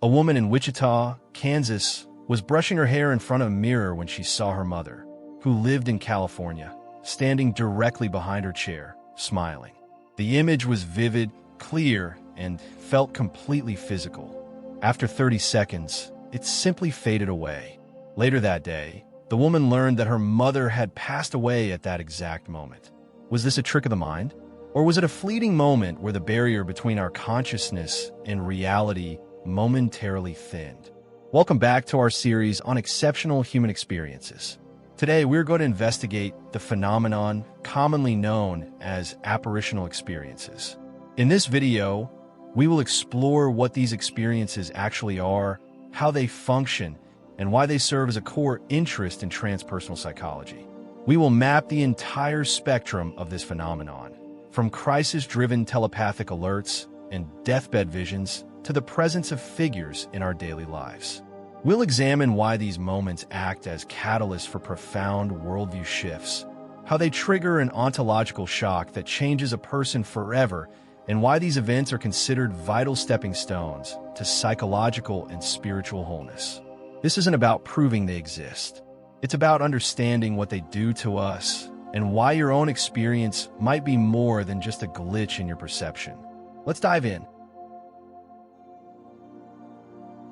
A woman in Wichita, Kansas, was brushing her hair in front of a mirror when she saw her mother, who lived in California, standing directly behind her chair, smiling. The image was vivid, clear, and felt completely physical. After 30 seconds, it simply faded away. Later that day, the woman learned that her mother had passed away at that exact moment. Was this a trick of the mind? Or was it a fleeting moment where the barrier between our consciousness and reality momentarily thinned? Welcome back to our series on exceptional human experiences. Today, we're going to investigate the phenomenon commonly known as apparitional experiences. In this video, we will explore what these experiences actually are, how they function, and why they serve as a core interest in transpersonal psychology. We will map the entire spectrum of this phenomenon, from crisis-driven telepathic alerts and deathbed visions to the presence of figures in our daily lives. We'll examine why these moments act as catalysts for profound worldview shifts, how they trigger an ontological shock that changes a person forever, and why these events are considered vital stepping stones to psychological and spiritual wholeness. This isn't about proving they exist. It's about understanding what they do to us and why your own experience might be more than just a glitch in your perception. Let's dive in.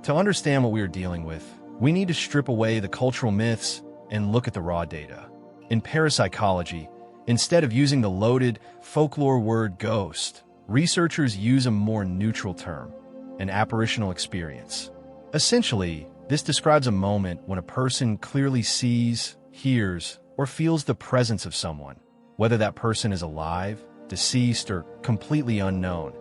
To understand what we are dealing with, we need to strip away the cultural myths and look at the raw data. In parapsychology, instead of using the loaded folklore word ghost, researchers use a more neutral term, an apparitional experience. Essentially, this describes a moment when a person clearly sees, hears, or feels the presence of someone, whether that person is alive, deceased, or completely unknown,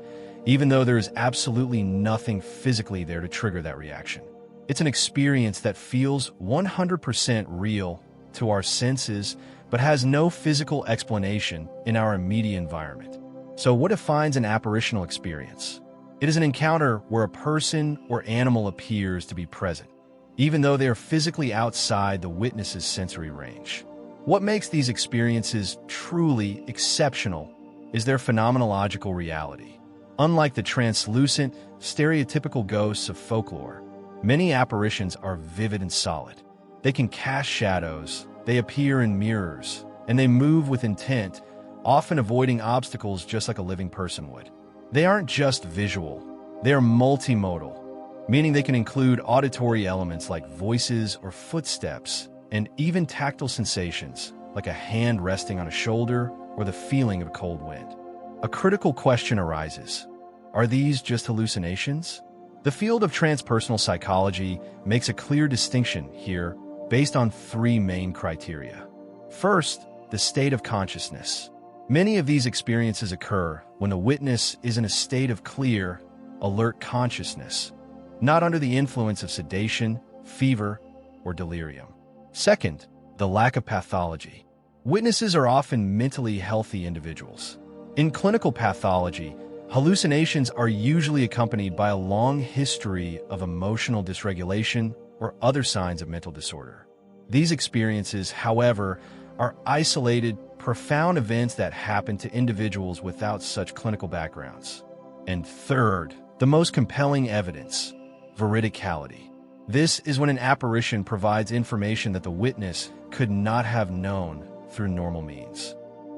even though there is absolutely nothing physically there to trigger that reaction. It's an experience that feels 100% real to our senses, but has no physical explanation in our immediate environment. So what defines an apparitional experience? It is an encounter where a person or animal appears to be present, even though they are physically outside the witness's sensory range. What makes these experiences truly exceptional is their phenomenological reality. Unlike the translucent, stereotypical ghosts of folklore, many apparitions are vivid and solid. They can cast shadows, they appear in mirrors, and they move with intent, often avoiding obstacles just like a living person would. They aren't just visual, they are multimodal, meaning they can include auditory elements like voices or footsteps, and even tactile sensations like a hand resting on a shoulder or the feeling of a cold wind. A critical question arises: are these just hallucinations? The field of transpersonal psychology makes a clear distinction here based on three main criteria. First, the state of consciousness. Many of these experiences occur when the witness is in a state of clear, alert consciousness, not under the influence of sedation, fever, or delirium. Second, the lack of pathology. Witnesses are often mentally healthy individuals. In clinical pathology, hallucinations are usually accompanied by a long history of emotional dysregulation or other signs of mental disorder. These experiences, however, are isolated, profound events that happen to individuals without such clinical backgrounds. And third, the most compelling evidence, veridicality. This is when an apparition provides information that the witness could not have known through normal means.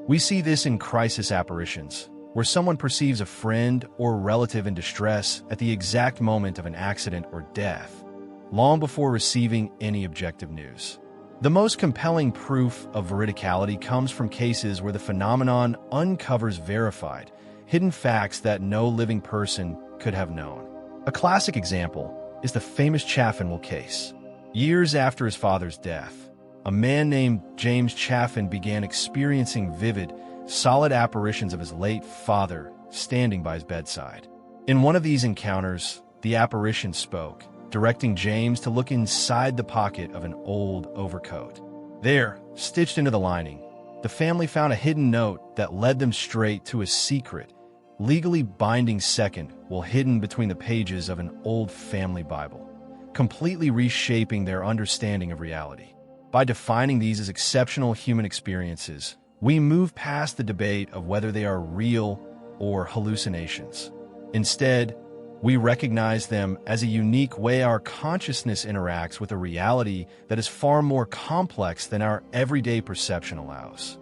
We see this in crisis apparitions, where someone perceives a friend or relative in distress at the exact moment of an accident or death, long before receiving any objective news. The most compelling proof of veridicality comes from cases where the phenomenon uncovers verified, hidden facts that no living person could have known. A classic example is the famous Chaffinwell case. Years after his father's death, a man named James Chaffin began experiencing vivid, solid apparitions of his late father standing by his bedside. In one of these encounters, the apparition spoke, directing James to look inside the pocket of an old overcoat. There, stitched into the lining, the family found a hidden note that led them straight to a secret, legally binding second while hidden between the pages of an old family Bible, completely reshaping their understanding of reality. By defining these as exceptional human experiences, we move past the debate of whether they are real or hallucinations. Instead, We recognize them as a unique way our consciousness interacts with a reality that is far more complex than our everyday perception allows.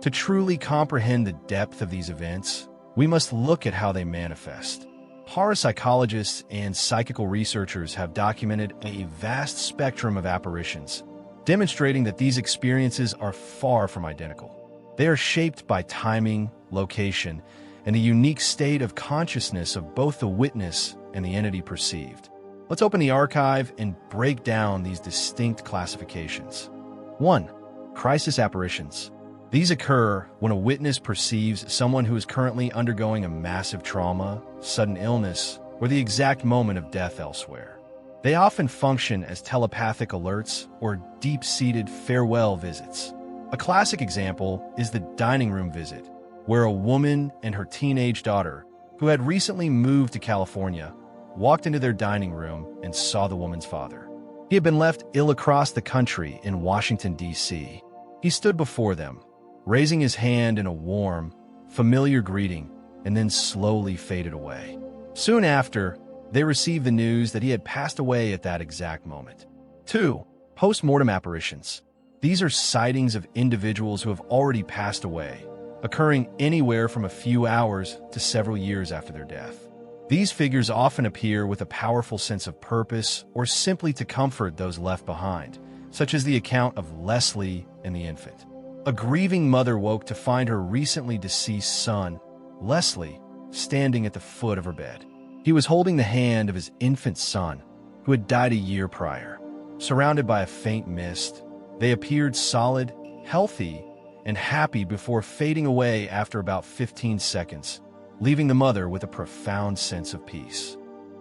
To truly comprehend the depth of these events, we must look at how they manifest. Parapsychologists and psychical researchers have documented a vast spectrum of apparitions, demonstrating that these experiences are far from identical. They are shaped by timing, location, and the unique state of consciousness of both the witness and the entity perceived. Let's open the archive and break down these distinct classifications. 1. Crisis apparitions. These occur when a witness perceives someone who is currently undergoing a massive trauma, sudden illness, or the exact moment of death elsewhere. They often function as telepathic alerts or deep-seated farewell visits. A classic example is the dining room visit, where a woman and her teenage daughter, who had recently moved to California, walked into their dining room and saw the woman's father. He had been left ill across the country in Washington, D.C. He stood before them, raising his hand in a warm, familiar greeting, and then slowly faded away. Soon after, they received the news that he had passed away at that exact moment. 2. Post-mortem apparitions. These are sightings of individuals who have already passed away, occurring anywhere from a few hours to several years after their death. These figures often appear with a powerful sense of purpose or simply to comfort those left behind, such as the account of Leslie and the infant. A grieving mother woke to find her recently deceased son, Leslie, standing at the foot of her bed. He was holding the hand of his infant son, who had died a year prior. Surrounded by a faint mist, they appeared solid, healthy, and happy before fading away after about 15 seconds, leaving the mother with a profound sense of peace.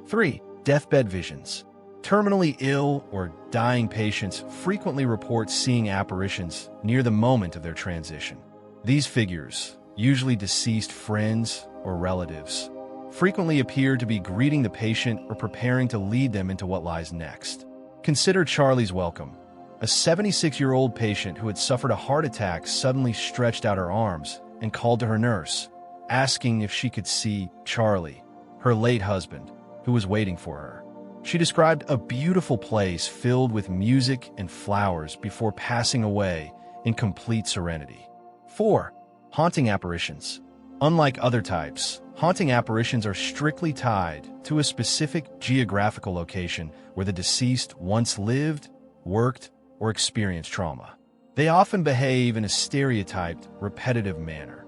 3. Deathbed visions. Terminally ill or dying patients frequently report seeing apparitions near the moment of their transition. These figures, usually deceased friends or relatives, frequently appear to be greeting the patient or preparing to lead them into what lies next. Consider Charlie's welcome. A 76-year-old patient who had suffered a heart attack suddenly stretched out her arms and called to her nurse, asking if she could see Charlie, her late husband, who was waiting for her. She described a beautiful place filled with music and flowers before passing away in complete serenity. 4. Haunting apparitions. Unlike other types, haunting apparitions are strictly tied to a specific geographical location where the deceased once lived, worked, or experienced trauma. They often behave in a stereotyped, repetitive manner,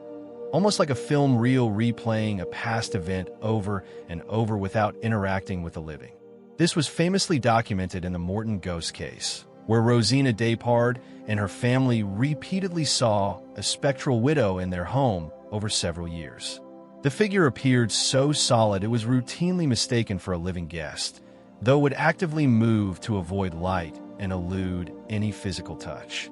almost like a film reel replaying a past event over and over without interacting with the living. This was famously documented in the Morton ghost case, where Rosina Depard and her family repeatedly saw a spectral widow in their home over several years. The figure appeared so solid it was routinely mistaken for a living guest, though would actively move to avoid light and elude any physical touch.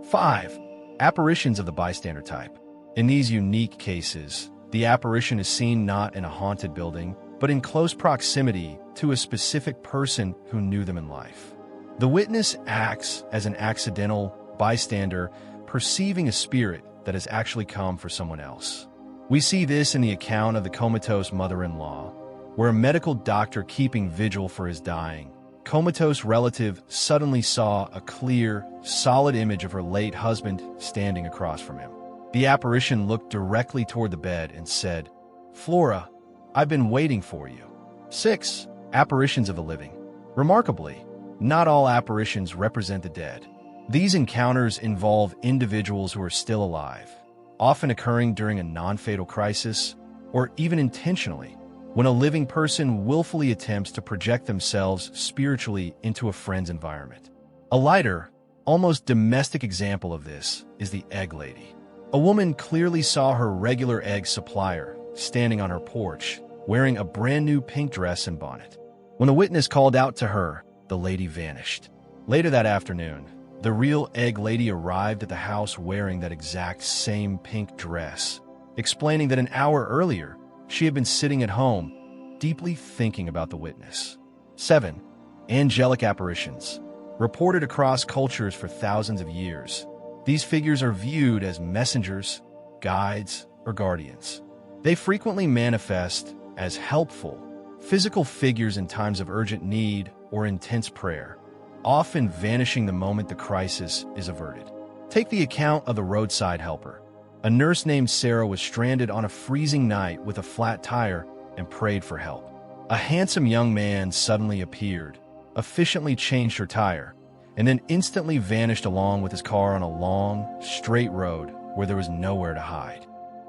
5. Apparitions of the bystander type. In these unique cases, the apparition is seen not in a haunted building, but in close proximity to a specific person who knew them in life. The witness acts as an accidental bystander, perceiving a spirit that has actually come for someone else. We see this in the account of the comatose mother-in-law, where a medical doctor keeping vigil for his dying, comatose relative suddenly saw a clear, solid image of her late husband standing across from him. The apparition looked directly toward the bed and said, "Flora, I've been waiting for you." 6. Apparitions of the living. Remarkably, not all apparitions represent the dead. These encounters involve individuals who are still alive, often occurring during a non-fatal crisis, or even intentionally, when a living person willfully attempts to project themselves spiritually into a friend's environment. A lighter, almost domestic example of this is the egg lady. A woman clearly saw her regular egg supplier standing on her porch, wearing a brand new pink dress and bonnet. When the witness called out to her, the lady vanished. Later that afternoon, the real egg lady arrived at the house wearing that exact same pink dress, explaining that an hour earlier, she had been sitting at home, deeply thinking about the witness. 7. Angelic apparitions. Reported across cultures for thousands of years, these figures are viewed as messengers, guides, or guardians. They frequently manifest as helpful, physical figures in times of urgent need or intense prayer, often vanishing the moment the crisis is averted. Take the account of the roadside helper. A nurse named Sarah was stranded on a freezing night with a flat tire and prayed for help. A handsome young man suddenly appeared, efficiently changed her tire, and then instantly vanished along with his car on a long, straight road where there was nowhere to hide.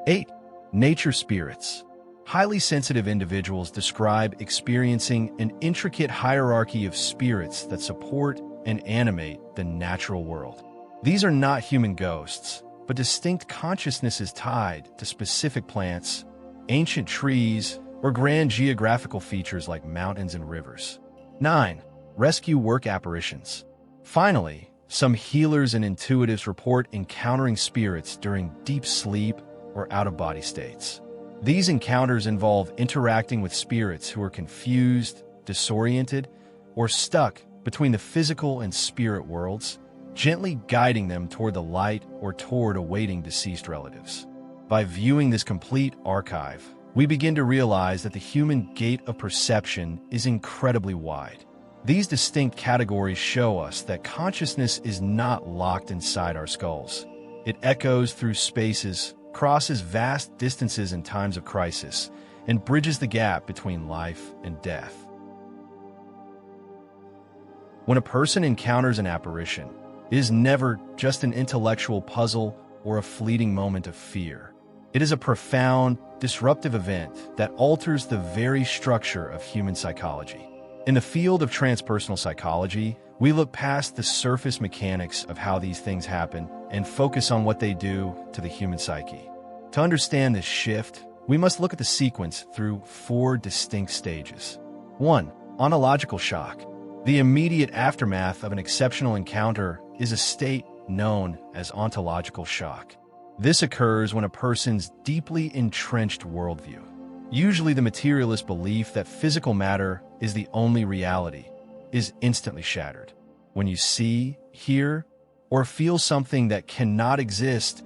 8. Nature spirits. Highly sensitive individuals describe experiencing an intricate hierarchy of spirits that support and animate the natural world. These are not human ghosts, but distinct consciousnesses tied to specific plants, ancient trees, or grand geographical features like mountains and rivers. 9. Rescue work apparitions. Finally, some healers and intuitives report encountering spirits during deep sleep or out-of-body states. These encounters involve interacting with spirits who are confused, disoriented, or stuck between the physical and spirit worlds, gently guiding them toward the light or toward awaiting deceased relatives. By viewing this complete archive, we begin to realize that the human gate of perception is incredibly wide. These distinct categories show us that consciousness is not locked inside our skulls. It echoes through spaces, crosses vast distances in times of crisis, and bridges the gap between life and death. When a person encounters an apparition, it is never just an intellectual puzzle or a fleeting moment of fear. It is a profound, disruptive event that alters the very structure of human psychology. In the field of transpersonal psychology, we look past the surface mechanics of how these things happen and focus on what they do to the human psyche. To understand this shift, we must look at the sequence through 4 distinct stages. 1. Ontological shock. The immediate aftermath of an exceptional encounter is a state known as ontological shock. This occurs when a person's deeply entrenched worldview, usually the materialist belief that physical matter is the only reality, is instantly shattered. When you see, hear, or feel something that cannot exist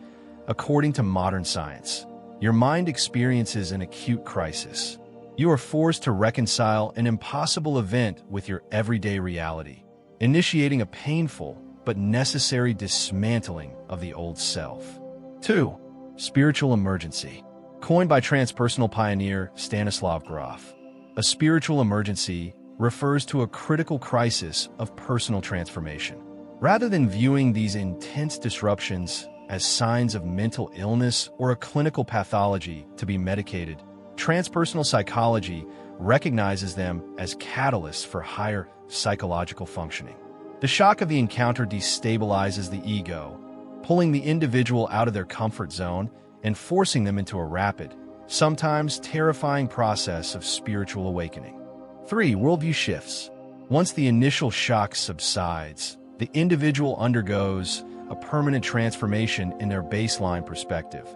according to modern science, your mind experiences an acute crisis. You are forced to reconcile an impossible event with your everyday reality, initiating a painful but necessary dismantling of the old self. 2. Spiritual emergency. Coined by transpersonal pioneer Stanislav Grof, a spiritual emergency refers to a critical crisis of personal transformation. Rather than viewing these intense disruptions as signs of mental illness or a clinical pathology to be medicated, transpersonal psychology recognizes them as catalysts for higher psychological functioning. The shock of the encounter destabilizes the ego, pulling the individual out of their comfort zone and forcing them into a rapid, sometimes terrifying process of spiritual awakening. 3. Worldview shifts. Once the initial shock subsides, the individual undergoes a permanent transformation in their baseline perspective,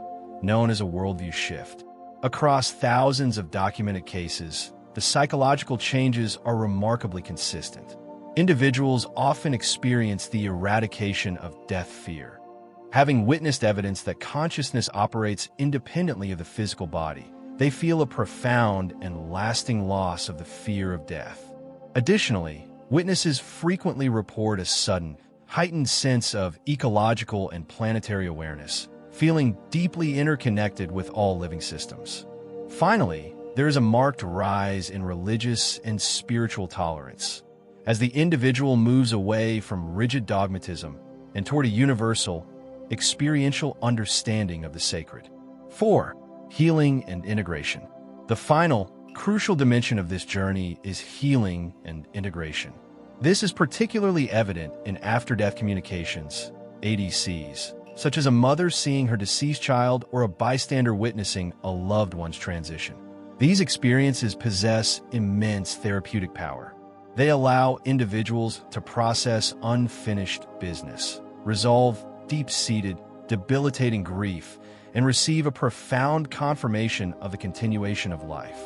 known as a worldview shift. Across thousands of documented cases, the psychological changes are remarkably consistent. Individuals often experience the eradication of death fear. Having witnessed evidence that consciousness operates independently of the physical body, they feel a profound and lasting loss of the fear of death. Additionally, witnesses frequently report a sudden, heightened sense of ecological and planetary awareness, feeling deeply interconnected with all living systems. Finally, there is a marked rise in religious and spiritual tolerance, as the individual moves away from rigid dogmatism and toward a universal, experiential understanding of the sacred. 4. Healing and integration. The final, crucial dimension of this journey is healing and integration. This is particularly evident in after-death communications, ADCs, such as a mother seeing her deceased child or a bystander witnessing a loved one's transition. These experiences possess immense therapeutic power. They allow individuals to process unfinished business, resolve deep-seated, debilitating grief, and receive a profound confirmation of the continuation of life.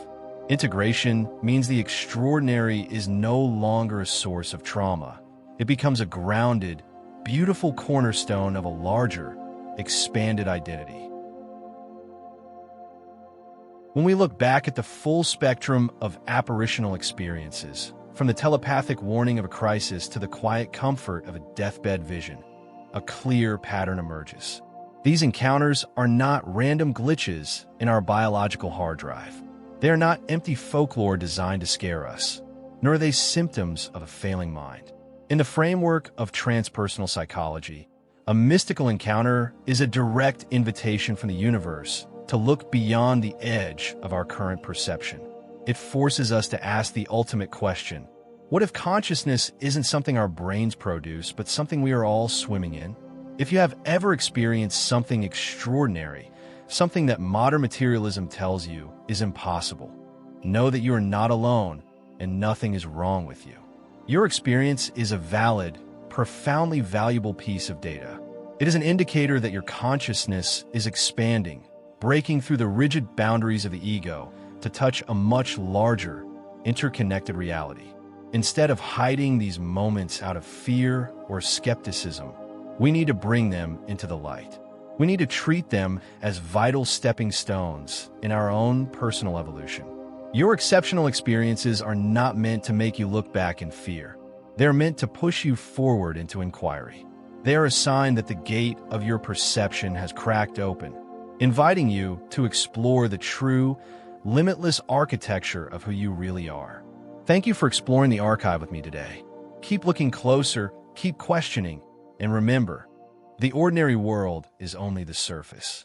Integration means the extraordinary is no longer a source of trauma. It becomes a grounded, beautiful cornerstone of a larger, expanded identity. When we look back at the full spectrum of apparitional experiences, from the telepathic warning of a crisis to the quiet comfort of a deathbed vision, a clear pattern emerges. These encounters are not random glitches in our biological hard drive. They are not empty folklore designed to scare us, nor are they symptoms of a failing mind. In the framework of transpersonal psychology, a mystical encounter is a direct invitation from the universe to look beyond the edge of our current perception. It forces us to ask the ultimate question: what if consciousness isn't something our brains produce, but something we are all swimming in? If you have ever experienced something extraordinary, something that modern materialism tells you is impossible, know that you are not alone and nothing is wrong with you. Your experience is a valid, profoundly valuable piece of data. It is an indicator that your consciousness is expanding, breaking through the rigid boundaries of the ego to touch a much larger, interconnected reality. Instead of hiding these moments out of fear or skepticism, we need to bring them into the light. We need to treat them as vital stepping stones in our own personal evolution. Your exceptional experiences are not meant to make you look back in fear. They're meant to push you forward into inquiry. They are a sign that the gate of your perception has cracked open, inviting you to explore the true, limitless architecture of who you really are. Thank you for exploring the archive with me today. Keep looking closer, keep questioning, and remember, the ordinary world is only the surface.